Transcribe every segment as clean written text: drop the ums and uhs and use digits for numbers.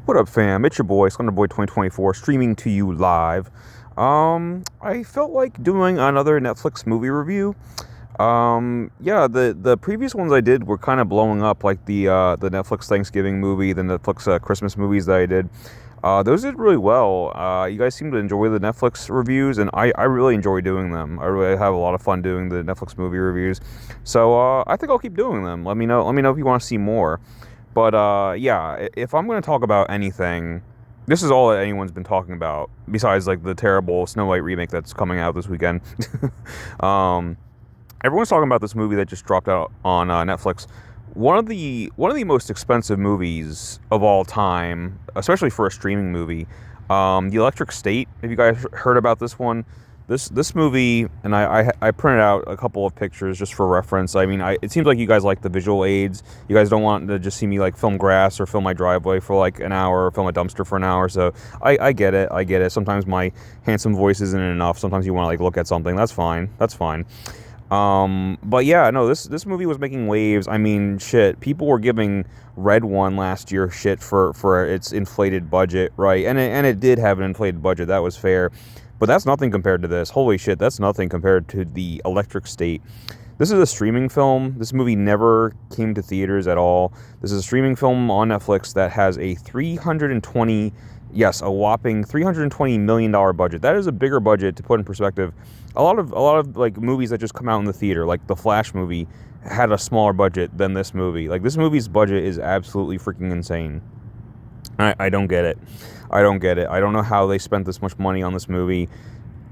What up, fam? It's your boy, Slenderboy 2024, streaming to you live. I felt like doing another Netflix movie review. Yeah, the previous ones I did were kind of blowing up, like the Netflix Thanksgiving movie, the Netflix Christmas movies that I did. Those did really well. You guys seem to enjoy the Netflix reviews, and I really enjoy doing them. I really have a lot of fun doing the Netflix movie reviews. So I think I'll keep doing them. Let me know. Let me know if you want to see more. But yeah, if I'm going to talk about anything, this is all that anyone's been talking about, besides like the terrible Snow White remake that's coming out this weekend. um, Everyone's talking about this movie that just dropped out on Netflix. One of the most expensive movies of all time, especially for a streaming movie. The Electric State. Have you guys heard about this one? This movie, and I printed out a couple of pictures just for reference. I mean, it seems like you guys like the visual aids. You guys don't want to just see me like film grass or film my driveway for like an hour or film a dumpster for an hour. So I get it. I get it. Sometimes my handsome voice isn't enough. Sometimes you want to like look at something. That's fine. That's fine. But yeah, no, this movie was making waves. I mean, shit, people were giving Red One last year shit for its inflated budget, right? And it did have an inflated budget. That was fair. But that's nothing compared to this. Holy shit, that's nothing compared to the Electric State. This is a streaming film. This movie never came to theaters at all. This is a streaming film on Netflix that has a a whopping $320 million budget. That is a bigger budget, to put in perspective. A lot of like movies that just come out in the theater, like the Flash movie, had a smaller budget than this movie. Like, this movie's budget is absolutely freaking insane. I don't get it. I don't get it. I don't know how they spent this much money on this movie.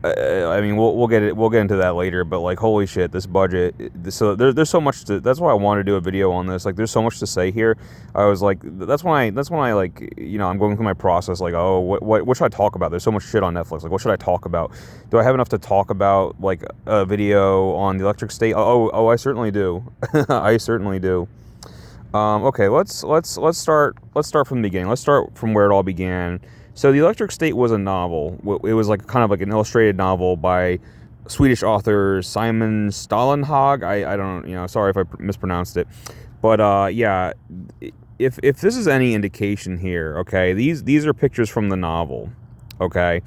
I mean, we'll get into that later. But like, holy shit, this budget. So there's so much to. That's why I wanted to do a video on this. Like, there's so much to say here. I was like, that's when I like, you know, I'm going through my process. Like, oh, what should I talk about? There's so much shit on Netflix. Like, what should I talk about? Do I have enough to talk about like a video on the Electric State? Oh, I certainly do. I certainly do. Okay, let's start from the beginning. Let's start from where it all began. So the Electric State was a novel. It was like kind of like an illustrated novel by Swedish author Simon Stålenhag. I don't, you know, sorry if I mispronounced it, but yeah, if this is any indication here, okay, these are pictures from the novel, okay.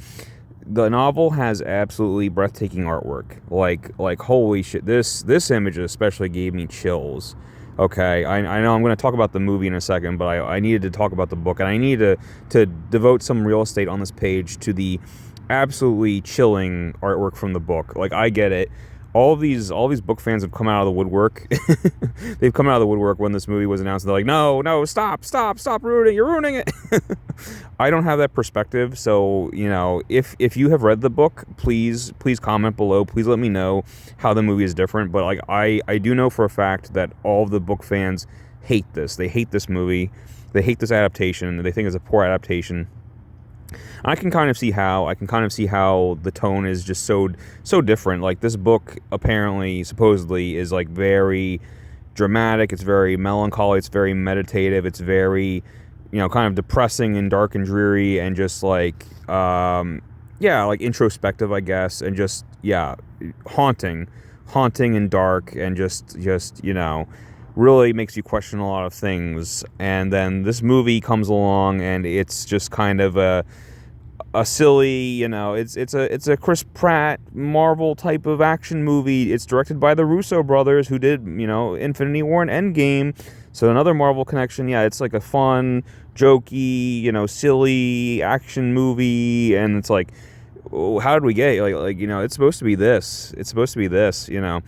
The novel has absolutely breathtaking artwork. Like holy shit, this image especially gave me chills. Okay, I know I'm going to talk about the movie in a second, but I needed to talk about the book, and I needed to devote some real estate on this page to the absolutely chilling artwork from the book. Like, I get it. All these book fans have come out of the woodwork. They've come out of the woodwork when this movie was announced. They're like, no, stop ruining, you're ruining it. I don't have that perspective, so, you know, if you have read the book, please comment below. Please let me know how the movie is different. But like, I do know for a fact that all of the book fans hate this. They hate this movie. They hate this adaptation. They think it's a poor adaptation. I can kind of see how. The tone is just so different. Like, this book apparently, supposedly, is like very dramatic. It's very melancholy. It's very meditative. It's very, you know, kind of depressing and dark and dreary, and just like, yeah, like introspective, I guess, and just, yeah, haunting and dark, and just you know, really makes you question a lot of things. And then this movie comes along, and it's just kind of a silly, you know, it's a Chris Pratt Marvel type of action movie. It's directed by the Russo brothers, who did, you know, Infinity War and Endgame. So another Marvel connection. Yeah, it's like a fun, jokey, you know, silly action movie, and it's like, oh, how did we get like you know, it's supposed to be this. It's supposed to be this, you know.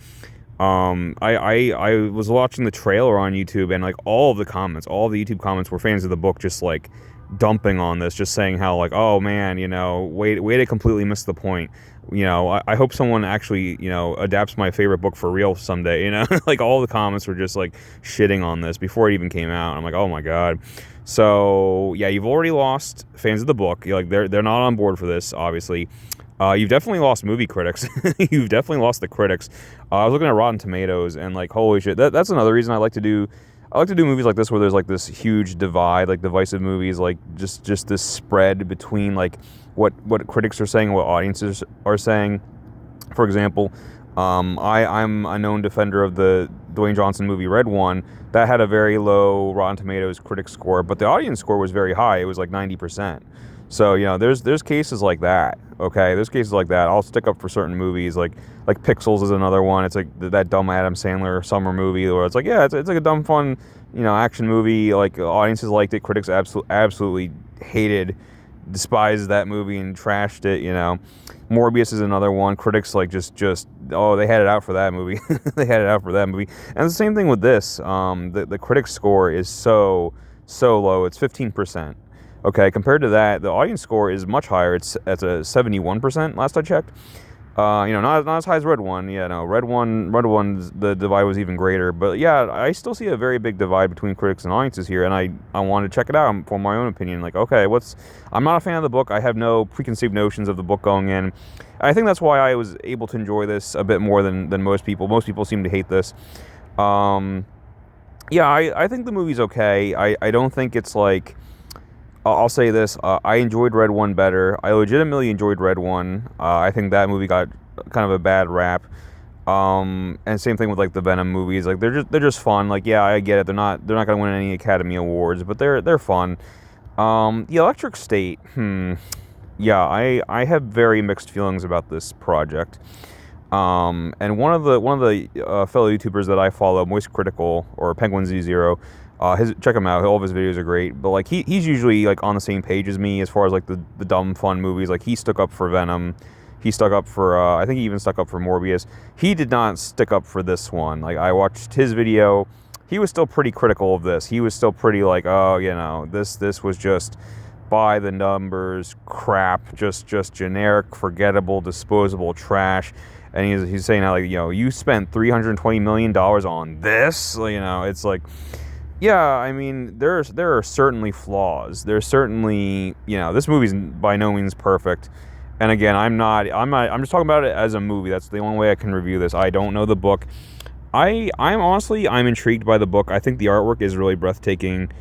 I was watching the trailer on YouTube, and like all the YouTube comments were fans of the book, just like dumping on this, just saying how like, oh man, you know, way to completely miss the point. You know, I hope someone actually, you know, adapts my favorite book for real someday, you know. Like, all the comments were just like shitting on this before it even came out. I'm like, oh my god. So yeah, you've already lost fans of the book. You're like, they're not on board for this, obviously. You've definitely lost movie critics. You've definitely lost the critics. I was looking at Rotten Tomatoes, and like, holy shit, that's another reason I like to do movies like this, where there's like this huge divide, like divisive movies, like just this spread between like what critics are saying and what audiences are saying. For example, I'm a known defender of the Dwayne Johnson movie Red One, that had a very low Rotten Tomatoes critic score, but the audience score was very high. It was like 90%. So, there's cases like that. Okay, there's cases like that. I'll stick up for certain movies, like Pixels is another one. It's like that dumb Adam Sandler summer movie where it's like, yeah, it's like a dumb fun, action movie. Like audiences liked it, critics absolutely hated, despised that movie and trashed it. Morbius is another one. Critics like just oh, they had it out for that movie. They had it out for that movie. And the same thing with this. The critic score is so low. It's 15%. Okay, compared to that, the audience score is much higher. It's at a 71% last I checked. Not as high as Red One. Yeah, no, Red One's the divide was even greater. But yeah, I still see a very big divide between critics and audiences here, and I want to check it out for my own opinion. Like, okay, I'm not a fan of the book. I have no preconceived notions of the book going in. I think that's why I was able to enjoy this a bit more than most people. Most people seem to hate this. Yeah, I think the movie's okay. I don't think it's like. I'll say this, I enjoyed Red One better. I legitimately enjoyed Red One. I think that movie got kind of a bad rap. And same thing with like the Venom movies. Like they're just fun. Like, yeah, I get it. They're not gonna win any Academy Awards, but they're fun. The Electric State. Yeah, I have very mixed feelings about this project. And one of the fellow YouTubers that I follow, Moist Critical or Penguin Z0, check him out. All of his videos are great. But like he's usually like on the same page as me as far as like the dumb fun movies. Like he stuck up for Venom. He stuck up for I think he even stuck up for Morbius. He did not stick up for this one. Like I watched his video. He was still pretty critical of this. He was still pretty like, oh, this was just by the numbers crap, just generic, forgettable, disposable trash. And he's saying how like, you spent $320 million on this. It's like, yeah, I mean, there are certainly flaws. There's certainly, this movie's by no means perfect. And again, I'm just talking about it as a movie. That's the only way I can review this. I don't know the book. I'm honestly intrigued by the book. I think the artwork is really breathtaking.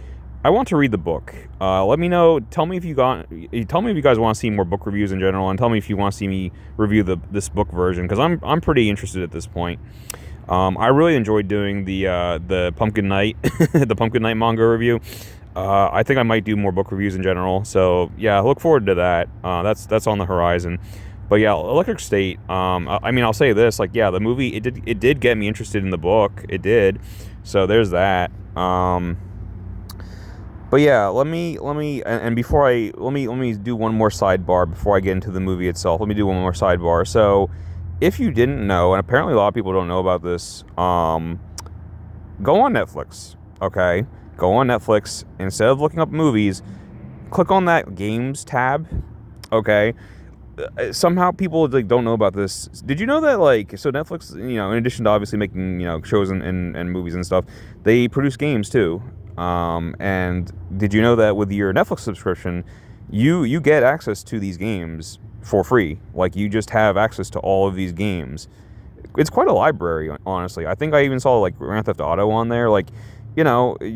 I want to read the book. Let me know. Tell me if you guys want to see more book reviews in general, and tell me if you want to see me review this book version, because I'm pretty interested at this point. I really enjoyed doing the Pumpkin Night the Pumpkin Night manga review. I think I might do more book reviews in general. So yeah, look forward to that. That's on the horizon. But yeah, Electric State. I mean, I'll say this: like, yeah, the movie it did get me interested in the book. It did. So there's that. But yeah, let me before let me do one more sidebar before I get into the movie itself. Let me do one more sidebar. So, if you didn't know, and apparently a lot of people don't know about this, go on Netflix. Okay, go on Netflix. Instead of looking up movies, click on that Games tab. Okay. Somehow people like don't know about this. Did you know that so Netflix, in addition to obviously making shows and movies and stuff, they produce games too. And did you know that with your Netflix subscription, you get access to these games for free? Like, you just have access to all of these games. It's quite a library, honestly. I think I even saw like Grand Theft Auto on there. Like, you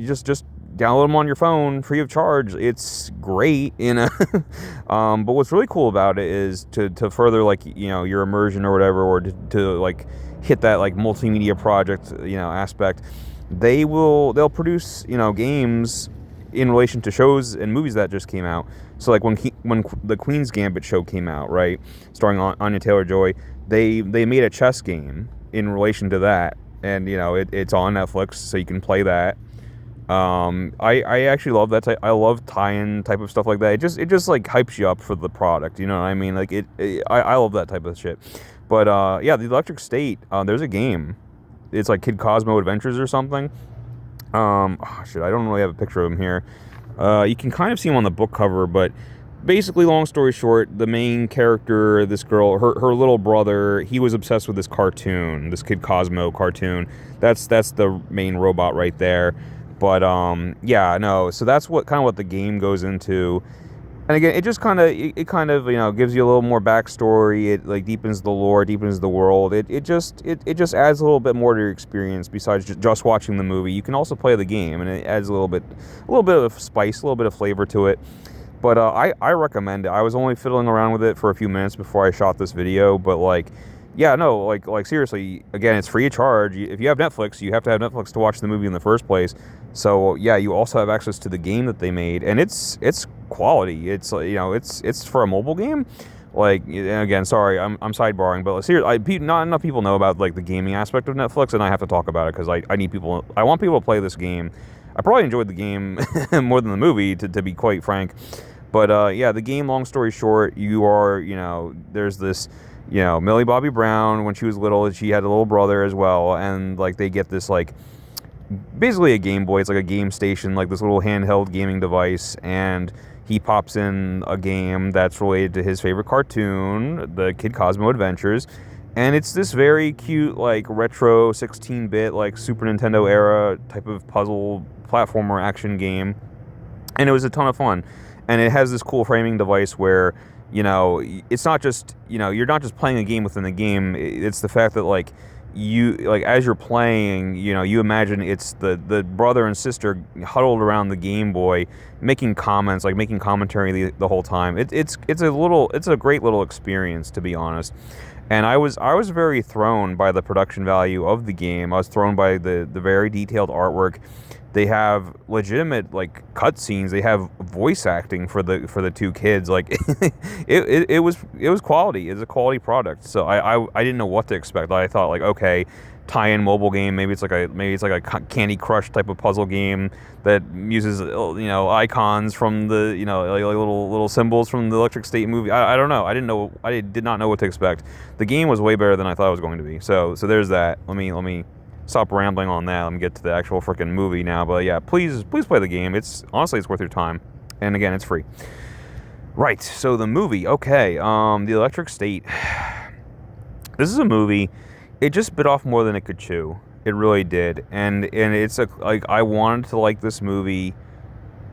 just download them on your phone free of charge. It's great, but what's really cool about it is to further your immersion or whatever, or to like hit that like multimedia project aspect. They'll produce games in relation to shows and movies that just came out. So like when the Queen's Gambit show came out, right, starring Anya Taylor-Joy, they made a chess game in relation to that, and it's on Netflix, so you can play that. I actually love that I love tie-in type of stuff like that. It just like hypes you up for the product, you know what I mean? Like I love that type of shit. But yeah, the Electric State, there's a game. It's like Kid Cosmo Adventures or something. I don't really have a picture of him here. You can kind of see him on the book cover, but basically, long story short, the main character, this girl, her little brother, he was obsessed with this cartoon, this Kid Cosmo cartoon. That's the main robot right there. But yeah, no. So that's what the game goes into. And again, it just kind of gives you a little more backstory. It like deepens the lore, deepens the world. It just adds a little bit more to your experience besides just watching the movie. You can also play the game, and it adds a little bit of spice, a little bit of flavor to it. But I recommend it. I was only fiddling around with it for a few minutes before I shot this video, but like, Yeah, no, like seriously, again, it's free of charge. If you have Netflix, you have to have Netflix to watch the movie in the first place. So yeah, you also have access to the game that they made, and it's quality. It's it's for a mobile game. Like, again, sorry, I'm sidebarring, but seriously, not enough people know about like the gaming aspect of Netflix, and I have to talk about it because I need people. I want people to play this game. I probably enjoyed the game more than the movie, to be quite frank. But yeah, the game. Long story short, there's this. Millie Bobby Brown, when she was little, she had a little brother as well, and like they get this like basically a Game Boy. It's like a game station, like this little handheld gaming device, and he pops in a game that's related to his favorite cartoon, the Kid Cosmo Adventures, and it's this very cute, like retro 16-bit, like Super Nintendo era type of puzzle platformer action game, and it was a ton of fun. And it has this cool framing device where it's not just you're not just playing a game within the game. It's the fact that like as you're playing, you imagine it's the brother and sister huddled around the Game Boy making comments, like making commentary the whole time. It's a great little experience, to be honest. And I was very thrown by the production value of the game. I was thrown by the very detailed artwork. They have legitimate like cutscenes. They have voice acting for the two kids. Like it was quality. It's a quality product. So I didn't know what to expect. I thought like, okay, tie-in mobile game. Maybe it's like a Candy Crush type of puzzle game that uses icons from the like little symbols from the Electric State movie. I don't know. I did not know what to expect. The game was way better than I thought it was going to be. So there's that. Let me stop rambling on that. Let me get to the actual freaking movie now. But yeah, please play the game. It's worth your time. And again, it's free. Right. So the movie. Okay. The Electric State. This is a movie. It just bit off more than it could chew. It really did. And it's I wanted to like this movie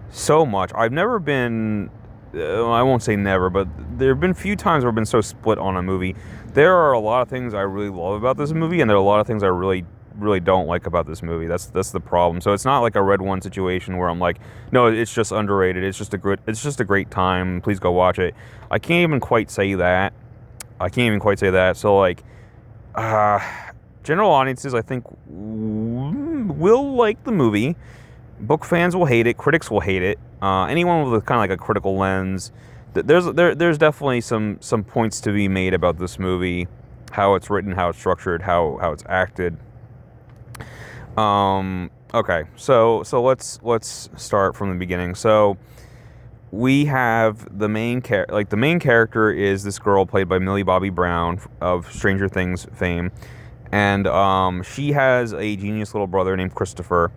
so much. I've never been. I won't say never, but there have been few times where I've been so split on a movie. There are a lot of things I really love about this movie, and there are a lot of things I really don't like about this movie. That's the problem. So it's not like a Red One situation where I'm like, no, it's just underrated. It's just a great time. Please go watch it. I can't even quite say that. So like, general audiences, I think, will like the movie. Book fans will hate it. Critics will hate it. Anyone with kind of like a critical lens, there's definitely some points to be made about this movie, how it's written, how it's structured, how it's acted. Okay, so let's start from the beginning. So we have the main character is this girl played by Millie Bobby Brown of Stranger Things fame, and she has a genius little brother named Christopher,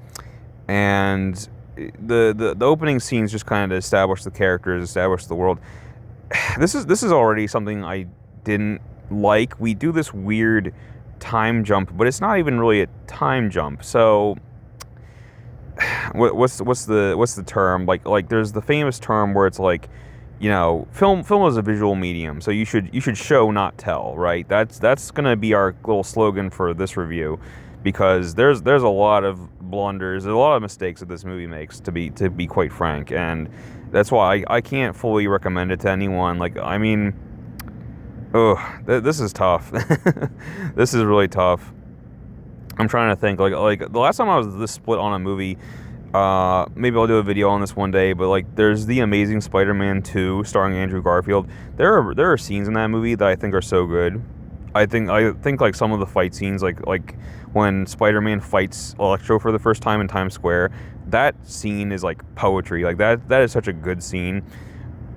and the opening scenes just kind of establish the characters, establish the world. This is already something I didn't like. We do this weird time jump, but it's not even really a time jump. So what's the term? Like there's the famous term where it's like, film is a visual medium, so you should show, not tell, right? That's gonna be our little slogan for this review, because there's a lot of blunders, there's a lot of mistakes that this movie makes, to be quite frank, and that's why I can't fully recommend it to anyone. Like, I mean, this is tough. This is really tough. I'm trying to think. Like the last time I was this split on a movie, maybe I'll do a video on this one day. But like, there's The Amazing Spider-Man 2 starring Andrew Garfield. There are scenes in that movie that I think are so good. I think like some of the fight scenes, like when Spider-Man fights Electro for the first time in Times Square, that scene is like poetry. Like that is such a good scene.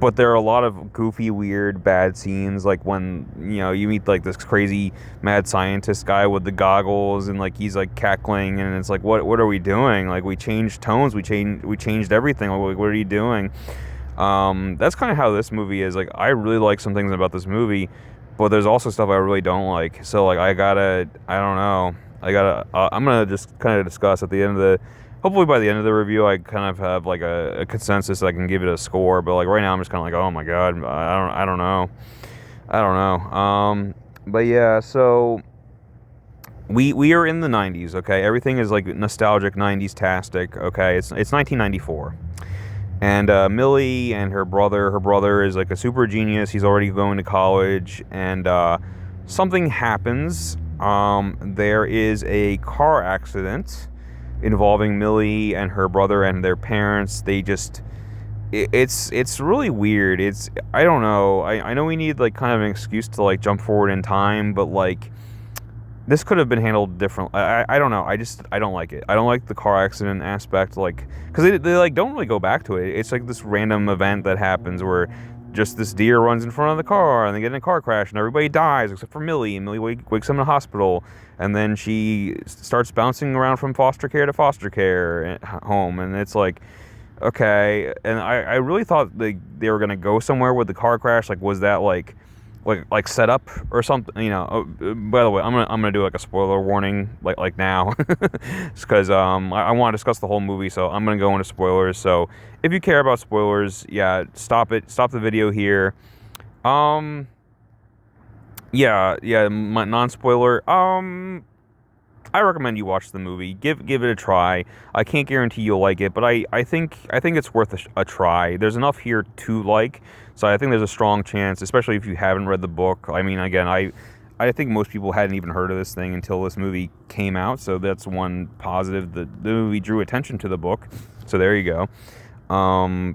But there are a lot of goofy, weird, bad scenes, like when, you meet like this crazy mad scientist guy with the goggles, and like he's like cackling, and it's like, what are we doing? Like, we changed tones, we changed everything. Like, what are you doing? That's kind of how this movie is. Like, I really like some things about this movie, but there's also stuff I really don't like. So like, I'm gonna just kind of discuss at the end of the. Hopefully by the end of the review, I kind of have like a consensus that I can give it a score. But like right now, I'm just kind of like, oh my god, I don't know. But yeah, so we are in the 90s. Okay, everything is like nostalgic 90s-tastic. Okay, it's 1994, and Millie and her brother is like a super genius. He's already going to college, and something happens. There is a car accident involving Millie and her brother and their parents. They just it's really weird. I don't know. I know we need like kind of an excuse to like jump forward in time, but like this could have been handled different. I don't know. I don't like it. I don't like the car accident aspect, like, because they like don't really go back to it. It's like this random event that happens where just this deer runs in front of the car and they get in a car crash and everybody dies except for Millie. And Millie wakes up in the hospital, and then she starts bouncing around from foster care to foster care home, and it's like, okay. And I really thought they were gonna go somewhere with the car crash. Like, was that like set up or something, you know? By the way, I'm gonna do like a spoiler warning like now, because I want to discuss the whole movie, so I'm gonna go into spoilers. So if you care about spoilers, yeah, stop the video here. Yeah, my non-spoiler. I recommend you watch the movie. Give it a try. I can't guarantee you'll like it, but I think it's worth a try. There's enough here to like, so I think there's a strong chance, especially if you haven't read the book. I mean, again, I think most people hadn't even heard of this thing until this movie came out, so that's one positive. The movie drew attention to the book, so there you go.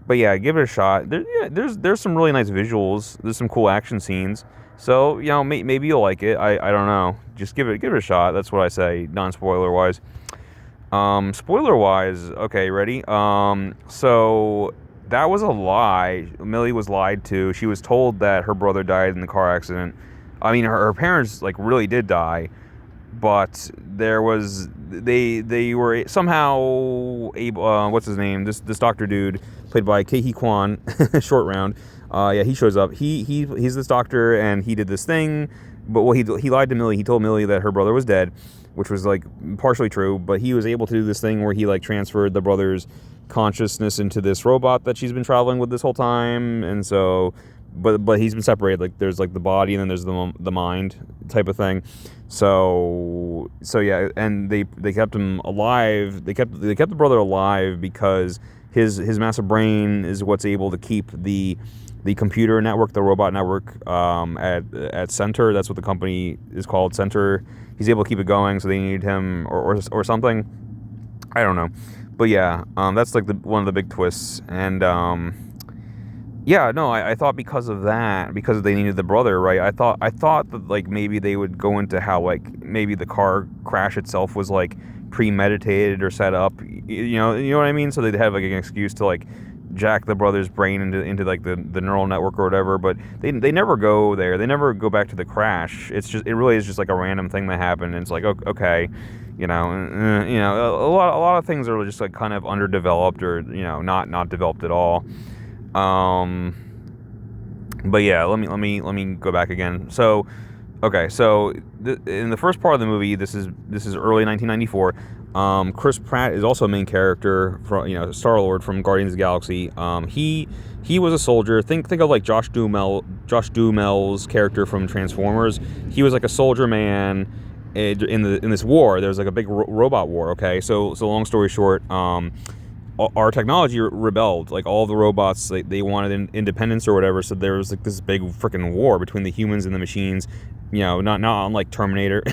But yeah, give it a shot. There's some really nice visuals. There's some cool action scenes. So, you know, maybe you'll like it. I don't know. Just give it a shot. That's what I say, non-spoiler wise. Spoiler wise, okay, ready? So that was a lie. Millie was lied to. She was told that her brother died in the car accident. I mean, her parents like really did die, but they were somehow able. What's his name? This doctor dude played by Ke Kwan, Short Round. Yeah, he shows up. He's this doctor, and he did this thing. But he lied to Millie. He told Millie that her brother was dead, which was like partially true. But he was able to do this thing where he like transferred the brother's consciousness into this robot that she's been traveling with this whole time. And so, but he's been separated. Like there's like the body, and then there's the mind type of thing. So yeah, and they kept him alive. They kept the brother alive because his massive brain is what's able to keep the computer network, the robot network, at Center. That's what the company is called, Center. He's able to keep it going, so they needed him or something. I don't know, but yeah, that's like one of the big twists. And yeah, no, I thought because of that, because they needed the brother, right? I thought that like maybe they would go into how like maybe the car crash itself was like premeditated or set up, you know what I mean? So they'd have like an excuse to like jack the brother's brain into like the neural network or whatever. But they never go there. They never go back to the crash. It really is just like a random thing that happened. And it's like, okay, you know, a lot of things are just like kind of underdeveloped or, you know, not developed at all. But yeah, let me go back again. So, okay, so in the first part of the movie, this is early 1994. Chris Pratt is also a main character from, you know, Star-Lord from Guardians of the Galaxy. He was a soldier. Think of like Josh Duhamel's character from Transformers. He was like a soldier man in this war. There was like a big robot war. Okay, so long story short, our technology rebelled. Like all the robots, they wanted independence or whatever. So there was like this big freaking war between the humans and the machines. You know, not unlike Terminator.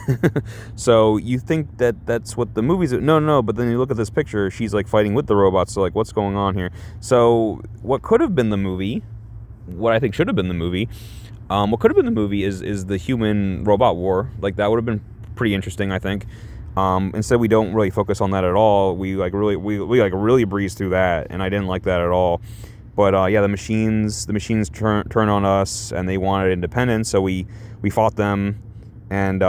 So you think that's what the movie's... No, but then you look at this picture, she's like fighting with the robots, so like what's going on here? So what could have been the movie, what I think should have been the movie, what could have been the movie is the human robot war. Like that would have been pretty interesting, I think. Instead we don't really focus on that at all. We really breeze through that, and I didn't like that at all. But yeah, the machines turn on us, and they wanted independence, so we fought them. And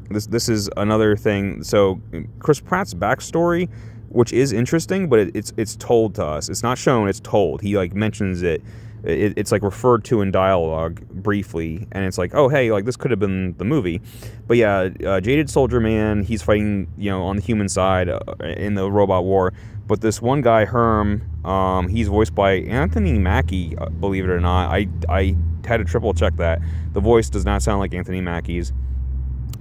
this is another thing. So Chris Pratt's backstory, which is interesting, but it's told to us. It's not shown. It's told. He like mentions it. It's like referred to in dialogue briefly, and it's like, oh hey, like this could have been the movie. But yeah, Jaded Soldier Man, he's fighting, you know, on the human side in the robot war. But this one guy, Herm, he's voiced by Anthony Mackie, believe it or not. I had to triple check that. The voice does not sound like Anthony Mackie's.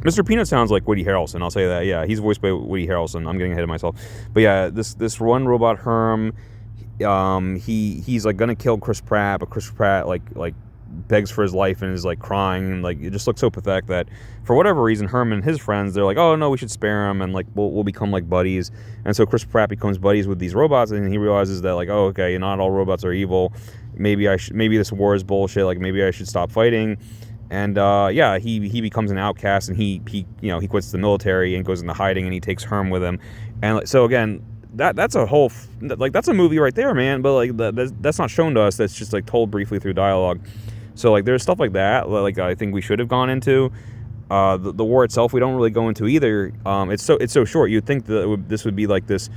Mr. Peanut sounds like Woody Harrelson, I'll say that. Yeah, he's voiced by Woody Harrelson. I'm getting ahead of myself. But yeah, this one robot, Herm, he's like gonna kill Chris Pratt, but Chris Pratt like begs for his life and is like crying, and like it just looks so pathetic that for whatever reason Herman and his friends, they're like, oh no, we should spare him, and like we'll become like buddies. And so Chris Pratt becomes buddies with these robots, and he realizes that like, oh, okay, not all robots are evil. Maybe this war is bullshit. Like maybe I should stop fighting. And yeah, he becomes an outcast, and he quits the military and goes into hiding, and he takes Herm with him. And so again, that's a whole that's a movie right there, man. But like that's not shown to us. That's just like told briefly through dialogue. So like there's stuff like that. Like I think we should have gone into. The war itself, we don't really go into either. It's so short. You'd think that this would be like this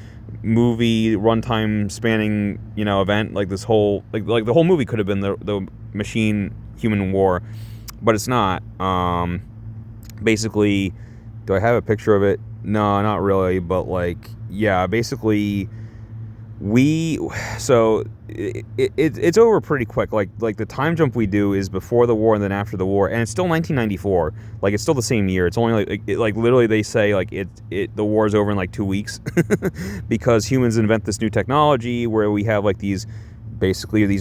movie runtime spanning event. Like this whole like the whole movie could have been the machine human war, but it's not. Basically, do I have a picture of it? No, not really. But like, yeah, basically, it's over pretty quick. Like the time jump we do is before the war and then after the war, and it's still 1994. Like it's still the same year. It's only like literally they say like the war is over in like 2 weeks because humans invent this new technology where we have like these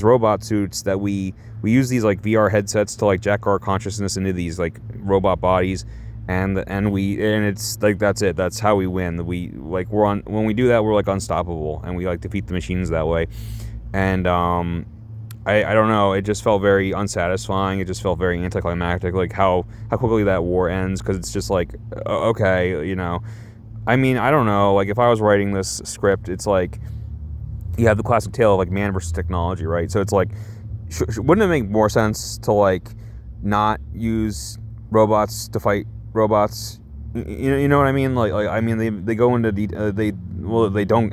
robot suits that we use these like VR headsets to like jack our consciousness into these like robot bodies. And it's like that's it. That's how we win. When we do that, we're like unstoppable, and we like defeat the machines that way. And I don't know. It just felt very unsatisfying. It just felt very anticlimactic. Like how quickly that war ends, because it's just like okay, I mean, I don't know. Like if I was writing this script, it's like you have the classic tale of like man versus technology, right? So it's like wouldn't it make more sense to like not use robots to fight robots? You know what I mean? Like I mean they go into they don't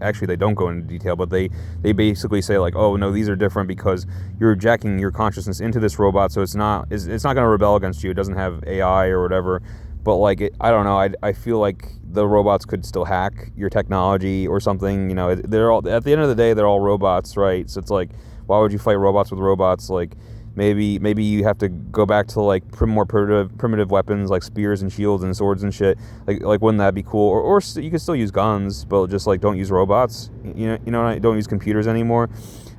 go into detail, but they basically say like, oh no, these are different because you're jacking your consciousness into this robot, so it's not going to rebel against you. It doesn't have AI or whatever. But like I don't know. I feel like the robots could still hack your technology or something. They're all, at the end of the day, they're all robots, right? So it's like, why would you fight robots with robots? Like maybe you have to go back to like more primitive weapons like spears and shields and swords and shit. Like wouldn't that be cool? Or you could still use guns, but just like don't use robots. Don't use computers anymore.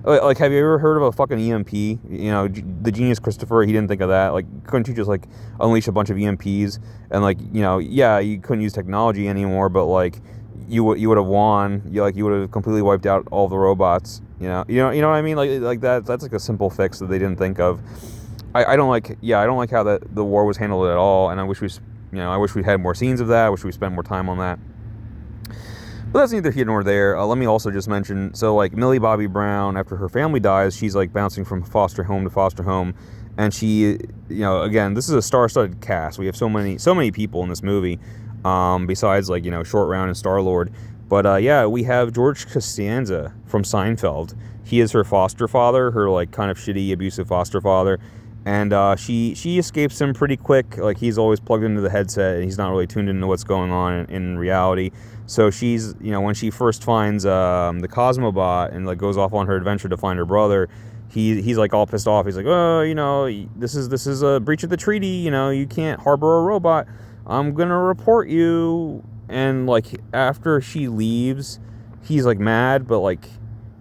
Like have you ever heard of a fucking EMP? The genius Christopher, he didn't think of that. Like couldn't you just like unleash a bunch of EMPs and like yeah, you couldn't use technology anymore, but like you would have won. You would have completely wiped out all the robots. You know what I mean? Like that's like a simple fix that they didn't think of. I don't like how the war was handled at all, and I wish we had more scenes of that. I wish we spent more time on that. But that's neither here nor there. Let me also just mention, so like Millie Bobby Brown, after her family dies, she's like bouncing from foster home to foster home, and she, again, this is a star-studded cast. We have so many people in this movie, besides like Short Round and Star-Lord. But yeah, we have George Costanza from Seinfeld. He is her foster father, her like kind of shitty, abusive foster father, and she escapes him pretty quick. Like he's always plugged into the headset, and he's not really tuned into what's going on in reality. So she's, when she first finds the Cosmobot and like goes off on her adventure to find her brother, he's like all pissed off. He's like, oh, this is a breach of the treaty. You can't harbor a robot. I'm gonna report you. And like after she leaves, he's like mad, but like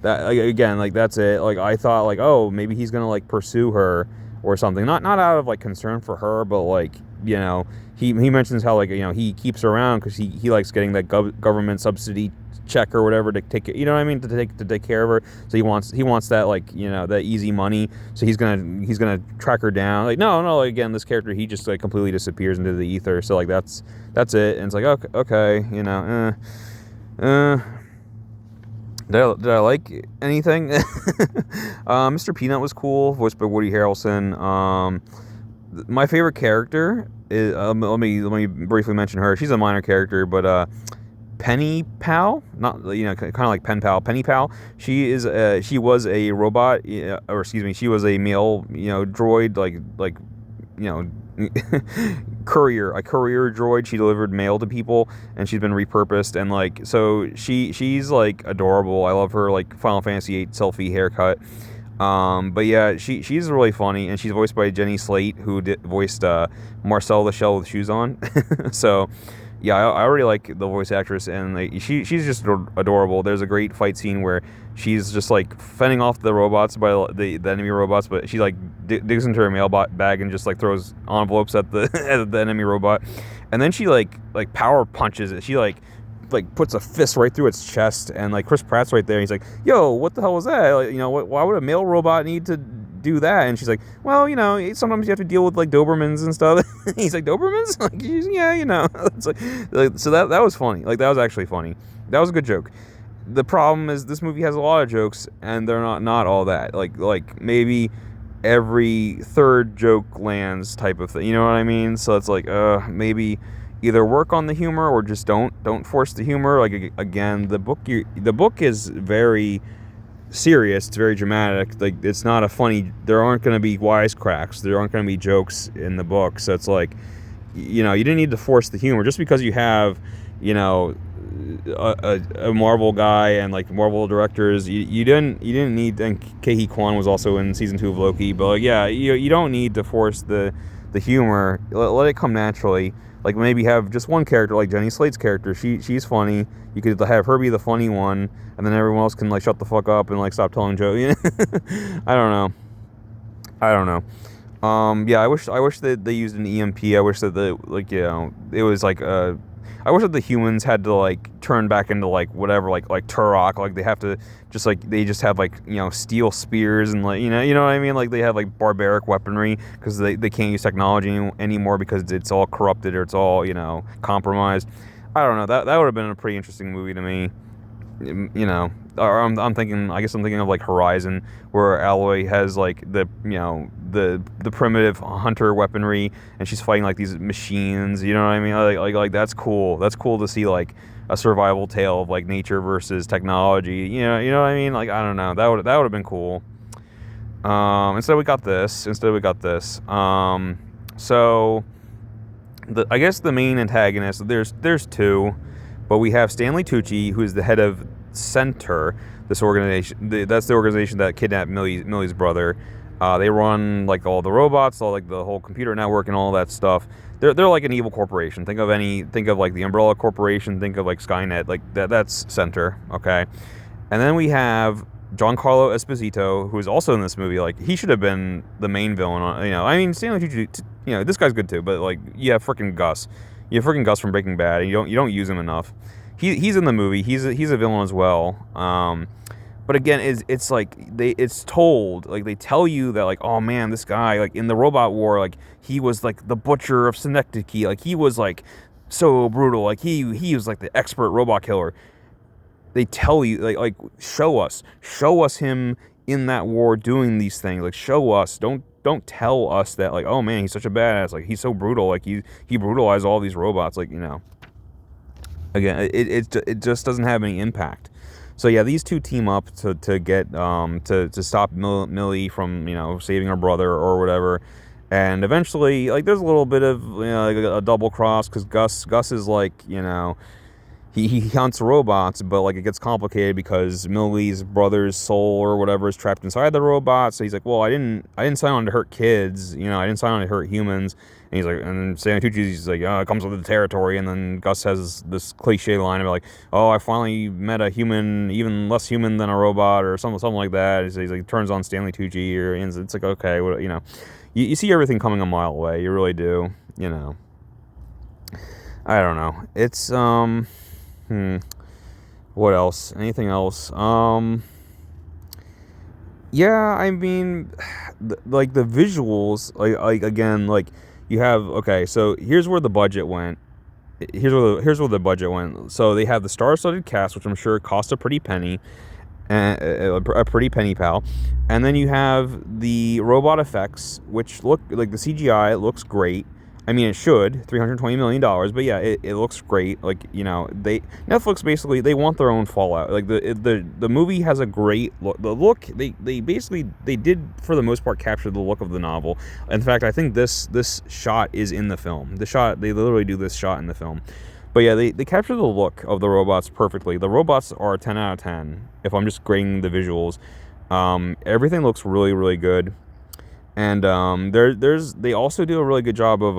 that again, like that's it. Like I thought like, oh, maybe he's gonna like pursue her or something. Not out of like concern for her, but like he mentions how like he keeps her around because he likes getting that government subsidy check or whatever to take what I mean, to take care of her. So he wants that like that easy money. So he's gonna track her down. Like no again, this character, he just like completely disappears into the ether. So like that's it. And it's like okay did I like anything? Mr. Peanut was cool, voiced by Woody Harrelson. My favorite character is let me briefly mention her. She's a minor character, but Penny Pal, not kind of like Pen Pal, Penny Pal. She was a robot, or excuse me, she was a male droid, like courier droid. She delivered mail to people, and she's been repurposed, and like so she's like adorable. I love her like Final Fantasy VIII selfie haircut. But yeah, she's really funny, and she's voiced by Jenny Slate, who voiced Marcel the Shell with shoes on. So yeah, I already like the voice actress, and like, she's just adorable. There's a great fight scene where she's just like fending off the robots by the enemy robots, but she like digs into her mail bag and just like throws envelopes at the at the enemy robot, and then she like power punches it. She like puts a fist right through its chest, and like Chris Pratt's right there. He's like, "Yo, what the hell was that? Like, why would a male robot need to do that?" And she's like, "Well, sometimes you have to deal with like Dobermans and stuff." He's like, "Dobermans?" Like, yeah, It's like so that was funny. Like, that was actually funny. That was a good joke. The problem is this movie has a lot of jokes, and they're not all that. Like maybe every third joke lands type of thing. You know what I mean? So it's like, maybe either work on the humor or just don't force the humor. Like, again, the book is very serious. It's very dramatic. Like, it's not a funny. There aren't going to be wisecracks. There aren't going to be jokes in the book. So it's like, you didn't need to force the humor just because you have, a Marvel guy and like Marvel directors. You didn't need. And Ke Kwan was also in season 2 of Loki. But like, yeah, you don't need to force the humor. Let it come naturally. Like, maybe have just one character, like Jenny Slate's character. She's funny. You could have her be the funny one, and then everyone else can like shut the fuck up and like stop telling jokes. I don't know. Yeah, I wish that they used an EMP. I wish that it was like I wish that the humans had to like turn back into like whatever, like Turok. Like, they have to they just have like steel spears and like you know what I mean. Like, they have like barbaric weaponry because they can't use technology anymore because it's all corrupted or it's all compromised. I don't know. That would have been a pretty interesting movie to me. Or I'm thinking of like Horizon, where Aloy has like the primitive hunter weaponry, and she's fighting like these machines. You know what I mean? Like that's cool. That's cool to see, like a survival tale of like nature versus technology. You know what I mean? Like, I don't know. That would have been cool. Instead we got this. So I guess the main antagonist, there's two. But we have Stanley Tucci, who is the head of Center, this organization. That's the organization that kidnapped Millie's brother. They run like all the robots, all like the whole computer network and all that stuff. They're like an evil corporation. Think of like the Umbrella Corporation. Think of like Skynet. Like that's Center. Okay, and then we have Giancarlo Esposito, who is also in this movie. Like, he should have been the main villain. I mean, Stanley Tucci. This guy's good too. But like, yeah, freaking Gus. You have freaking Gus from Breaking Bad, and you don't use him enough. He's in the movie. He's a villain as well. But again, it's like it's told, like they tell you that, like, oh man, this guy, like in the robot war, like he was like the butcher of Synecdoche. Like, he was like so brutal. Like he was like the expert robot killer. They tell you, like show us him in that war doing these things. Like, show us. Don't tell us that, like, oh man, he's such a badass, like he's so brutal, like he brutalized all these robots. Like, again, it just doesn't have any impact. So yeah, these two team up to get to stop Millie from saving her brother or whatever, and eventually, like, there's a little bit of like a double cross, because Gus is like he hunts robots, but like it gets complicated because Millie's brother's soul or whatever is trapped inside the robot. So he's like, well, I didn't sign on to hurt kids, I didn't sign on to hurt humans. And he's like, and then Stanley Tucci's like, it comes with the territory. And then Gus has this cliche line about like, oh, I finally met a human, even less human than a robot, or something like that. So he's like, turns on Stanley Tucci, and it's like, okay, you see everything coming a mile away. You really do. I don't know. It's what else? Anything else? Yeah, I mean, like the visuals, like again, like you have, okay, so here's where the budget went. Here's where the budget went. So they have the star-studded cast, which I'm sure cost a pretty penny, a pretty penny pal. And then you have the robot effects, which look like the CGI. It looks great. I mean, it should, $320 million, but yeah, it looks great. Like, Netflix basically, they want their own Fallout. Like, the movie has a great look. The look, they did, for the most part, capture the look of the novel. In fact, I think this shot is in the film. They literally do this shot in the film. But yeah, they capture the look of the robots perfectly. The robots are a 10 out of 10, if I'm just grading the visuals. Everything looks really, really good. And they also do a really good job of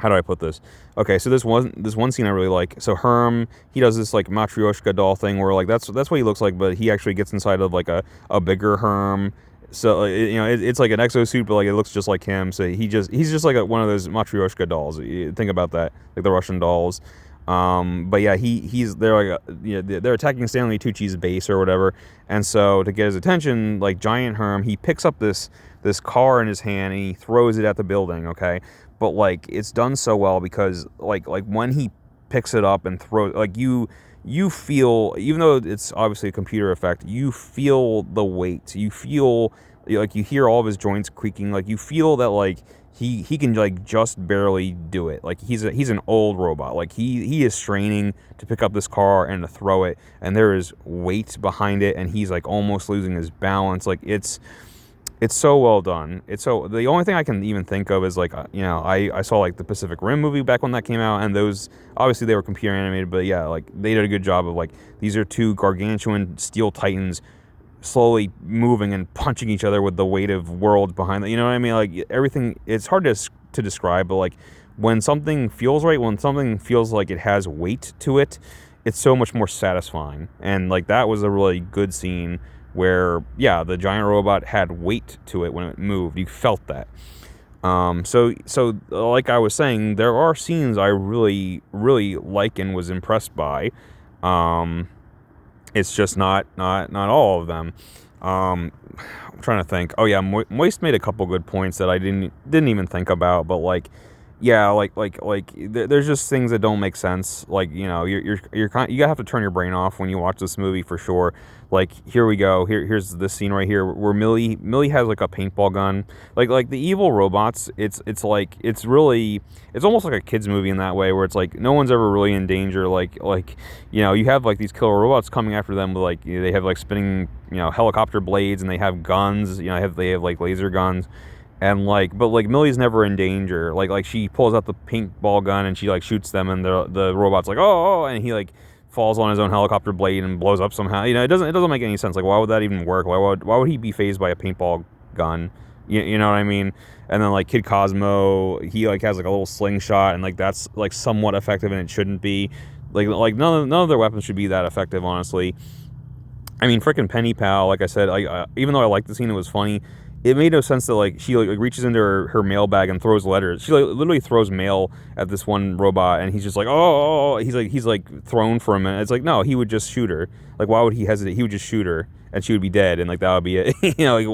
how do I put this? Okay, so this one scene I really like. So Herm, he does this like Matryoshka doll thing where like that's what he looks like, but he actually gets inside of like a bigger Herm. So it's like an exosuit, but like it looks just like him. So he's just like one of those Matryoshka dolls. Think about that, like the Russian dolls. But yeah, they're like they're attacking Stanley Tucci's base or whatever, and so to get his attention, like Giant Herm, he picks up this car in his hand and he throws it at the building. Okay, but like it's done so well because like when he picks it up and throws, like you feel, even though it's obviously a computer effect, you feel the weight. You feel like you hear all of his joints creaking. Like you feel that like he can like just barely do it. Like he's an old robot. Like he is straining to pick up this car and to throw it, and there is weight behind it, and he's like almost losing his balance. Like it's so well done. It's so, the only thing I can even think of is like, I saw like the Pacific Rim movie back when that came out, and those, obviously they were computer animated, but yeah, like they did a good job of like, these are two gargantuan steel titans slowly moving and punching each other with the weight of worlds behind them. You know what I mean? Like everything, it's hard to describe, but like when something feels right, when something feels like it has weight to it, it's so much more satisfying. And like that was a really good scene where, yeah, the giant robot had weight to it when it moved. You felt that. So like I was saying, there are scenes I really, really like and was impressed by. It's just not all of them. I'm trying to think. Oh yeah, Moist made a couple good points that I didn't even think about, but like, yeah, there's just things that don't make sense. Like, you gotta have to turn your brain off when you watch this movie for sure. Like, here we go. Here's this scene right here where Millie has like a paintball gun. Like the evil robots. It's almost like a kids movie in that way, where it's like no one's ever really in danger. Like you have like these killer robots coming after them, but like they have like spinning helicopter blades, and they have guns. They have like laser guns. And but Millie's never in danger. Like she pulls out the paintball gun and she like shoots them, and the robot's like oh, and he like falls on his own helicopter blade and blows up somehow. It doesn't make any sense. Like why would that even work? Why would he be fazed by a paintball gun? You know what I mean? And then like Kid Cosmo, he like has like a little slingshot, and like that's like somewhat effective, and it shouldn't be. Like none of their weapons should be that effective, honestly. I mean, frickin' Penny Pal, like I said, even though I liked the scene, it was funny. It made no sense that like she like reaches into her mailbag and throws letters. She like literally throws mail at this one robot, and he's just like oh, he's like thrown for a minute. It's like, no, he would just shoot her. Like why would he hesitate? He would just shoot her, and she would be dead, and like that would be it. Like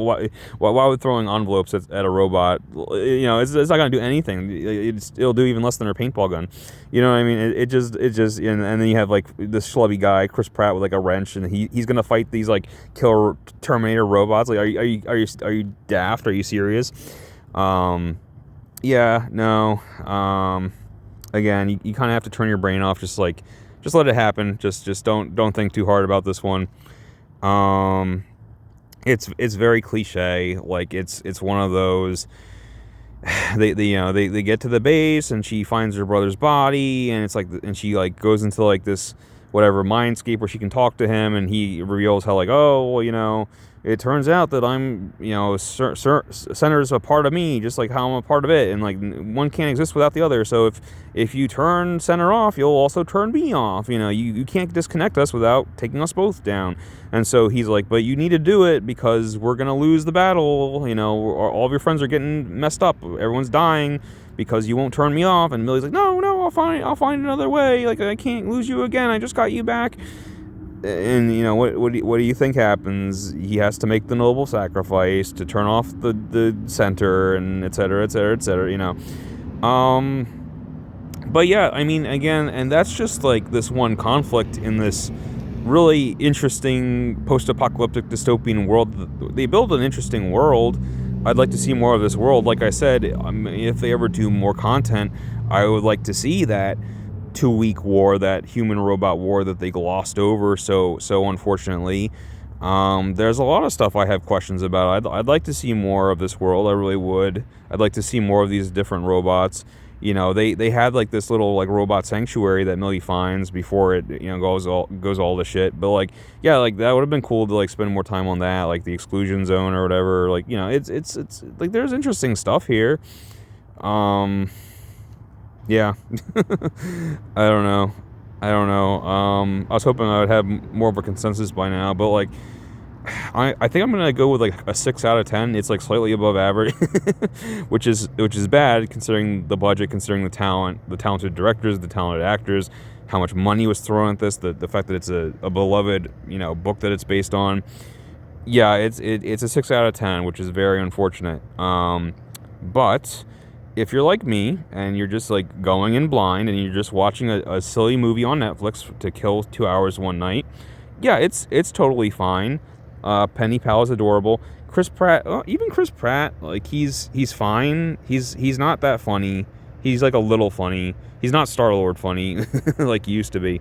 why would throwing envelopes at a robot? It's not gonna do anything. It'll do even less than her paintball gun. You know what I mean? It just and then you have like this schlubby guy, Chris Pratt, with like a wrench, and he's gonna fight these like killer Terminator robots. Like are you daft? Are you serious? Yeah, no. Again, you kind of have to turn your brain off. Just let it happen. Just don't think too hard about this one. It's very cliche. Like it's one of those. They get to the base, and she finds her brother's body, and it's like, and she like goes into like this whatever mindscape where she can talk to him, and he reveals how like, oh well, it turns out that I'm, Center's a part of me, just like how I'm a part of it, and like one can't exist without the other. So if you turn Center off, you'll also turn me off. You can't disconnect us without taking us both down. And so he's like, but you need to do it because we're gonna lose the battle. All of your friends are getting messed up. Everyone's dying because you won't turn me off. And Millie's like, no, I'll find another way. Like I can't lose you again. I just got you back. And what do you think happens? He has to make the noble sacrifice to turn off the center, and et cetera, et cetera, et cetera. But yeah, I mean, again, and that's just like this one conflict in this really interesting post-apocalyptic dystopian world. They build an interesting world. I'd like to see more of this world. Like I said, if they ever do more content, I would like to see that 2-week war, that human-robot war that they glossed over so unfortunately. There's a lot of stuff I have questions about. I'd like to see more of this world. I really would. I'd like to see more of these different robots. They had like this little like robot sanctuary that Millie finds before it goes all to shit. But like, yeah, like that would have been cool to like spend more time on that, like the exclusion zone or whatever. Like, it's like there's interesting stuff here. Yeah. I don't know. I don't know. I was hoping I would have more of a consensus by now, but like, I think I'm gonna go with like a 6 out of 10. It's like slightly above average, which is bad considering the budget, considering the talent, the talented directors, the talented actors, how much money was thrown at this, the fact that it's a beloved book that it's based on. Yeah, it's a 6 out of 10, which is very unfortunate. But if you're like me and you're just like going in blind and you're just watching a silly movie on Netflix to kill 2 hours one night, yeah, it's totally fine. Penny Pal is adorable. Chris Pratt, even Chris Pratt, like he's fine. He's not that funny. He's like a little funny. He's not Star-Lord funny like he used to be.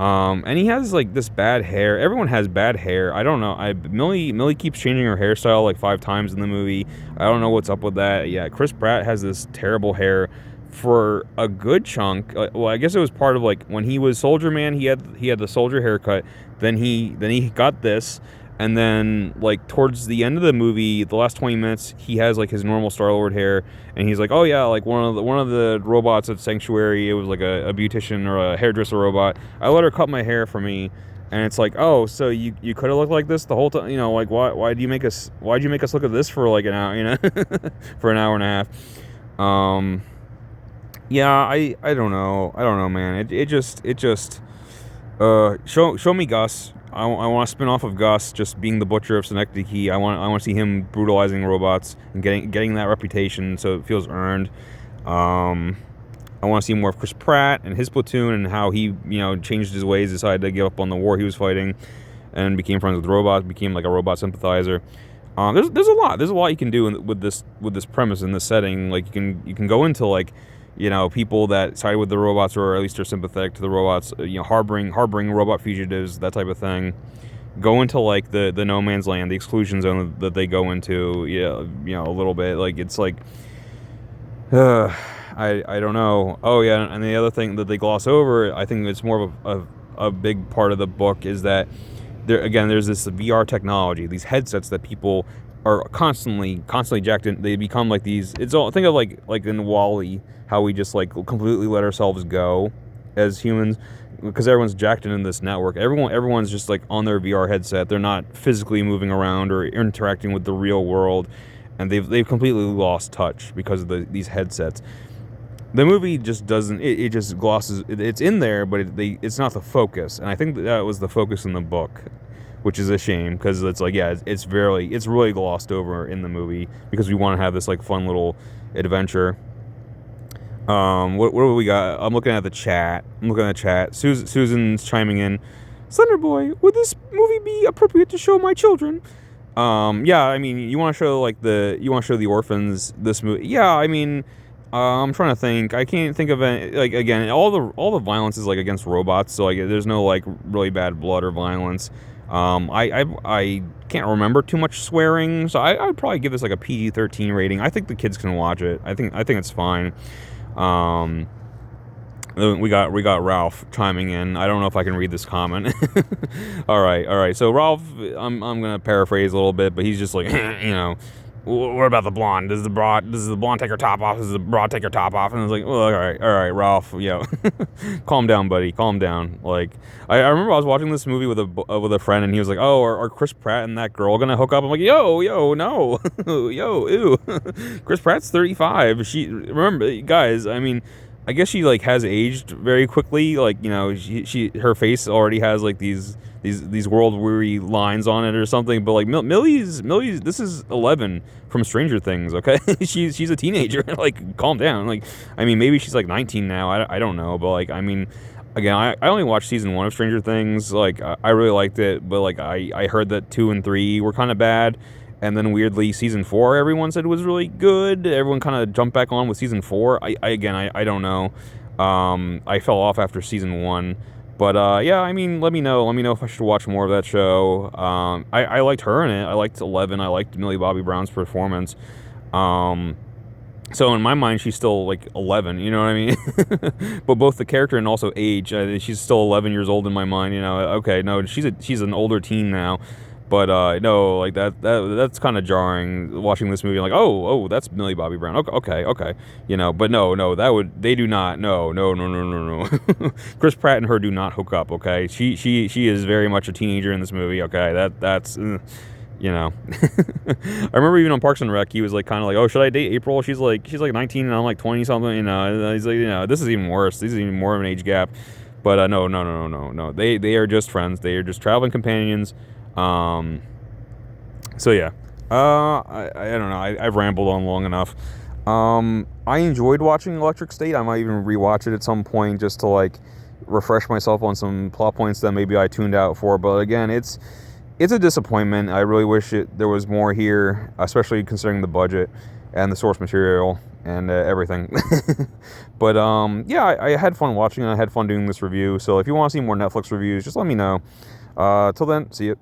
And he has like this bad hair. Everyone has bad hair. I don't know. Millie keeps changing her hairstyle like 5 times in the movie. I don't know what's up with that. Yeah, Chris Pratt has this terrible hair for a good chunk. Well, I guess it was part of like when he was Soldier Man. He had the soldier haircut. Then he got this. And then, like, towards the end of the movie, the last 20 minutes, he has, like, his normal Star-Lord hair. And he's like, oh, yeah, like, one of the robots at Sanctuary, it was, like, a beautician or a hairdresser robot. I let her cut my hair for me. And it's like, oh, so you could have looked like this the whole time? Like, why'd you make us look at this for, like, an hour, for an hour and a half? Yeah, I don't know. I don't know, man. It just... show me Gus. I want to spin off of Gus just being the butcher of Synecdoche Key. I want to see him brutalizing robots and getting that reputation so it feels earned. I want to see more of Chris Pratt and his platoon and how he changed his ways, decided to give up on the war he was fighting, and became friends with robots, became like a robot sympathizer. There's a lot you can do with this premise in this setting. Like you can go into like people that side with the robots or at least are sympathetic to the robots, harboring robot fugitives, that type of thing. Go into like the no man's land, the exclusion zone that they go into, a little bit. Like it's like, I don't know. Oh yeah, and the other thing that they gloss over, I think it's more of a big part of the book, is that there's this VR technology, these headsets that people are constantly jacked in. They become like these. It's all, think of like in Wall-E, how we just like completely let ourselves go as humans, because everyone's jacked in this network. Everyone's just like on their VR headset. They're not physically moving around or interacting with the real world, and they've completely lost touch because of these headsets. The movie just doesn't. It just glosses. It's in there, but it's not the focus. And I think that was the focus in the book, which is a shame, because it's like, yeah, it's really glossed over in the movie because we want to have this like fun little adventure. What do we got? I'm looking at the chat. Susan's chiming in. Slender Boy, would this movie be appropriate to show my children? Yeah, I mean, you want to show the orphans this movie? Yeah, I mean, I'm trying to think. I can't think of any. Like, again, all the violence is like against robots, so like there's no like really bad blood or violence. I can't remember too much swearing, so I would probably give this like a PG-13 rating. I think the kids can watch it. I think it's fine. We got Ralph chiming in. I don't know if I can read this comment. All right. So Ralph, I'm gonna paraphrase a little bit, but he's just like, what about the blonde? Does the blonde take her top off? Does the broad take her top off? And I was like, well, all right, Ralph, calm down, buddy, calm down. Like, I remember I was watching this movie with a friend, and he was like, oh, are Chris Pratt and that girl gonna hook up? I'm like, yo, no, yo, ew. Chris Pratt's 35. Remember, guys, I mean, I guess she like has aged very quickly. Like, her face already has like these world weary lines on it or something. But like Millie's this is 11 from Stranger Things. Okay, she's a teenager. Like, calm down. Like, I mean, maybe she's like 19 now. I don't know. But like, I mean, again, I only watched season 1 of Stranger Things. Like, I really liked it, but like I heard that 2 and 3 were kind of bad. And then weirdly, season 4, everyone said was really good. Everyone kind of jumped back on with season 4. I don't know. I fell off after season 1. But yeah, I mean, let me know. Let me know if I should watch more of that show. I liked her in it. I liked 11. I liked Millie Bobby Brown's performance. So in my mind, she's still like 11. You know what I mean? But both the character and also age, she's still 11 years old in my mind. Okay, no, she's an older teen now. But no, like that's kind of jarring watching this movie. Like, oh, that's Millie Bobby Brown. Okay, you know. But no, they do not. No. Chris Pratt and her do not hook up. Okay, she is very much a teenager in this movie. Okay, that's. You know, I remember even on Parks and Rec, he was like kind of like, oh, should I date April? She's like 19 and I'm like 20 something. You know, and he's like, you know, this is even worse. This is even more of an age gap. But no. They are just friends. They are just traveling companions. So yeah, I don't know. I've rambled on long enough. I enjoyed watching Electric State. I might even rewatch it at some point just to like refresh myself on some plot points that maybe I tuned out for. But again, it's a disappointment. I really wish there was more here, especially considering the budget and the source material and everything. But yeah, I had fun watching it. I had fun doing this review. So if you want to see more Netflix reviews, just let me know. Till then, see you.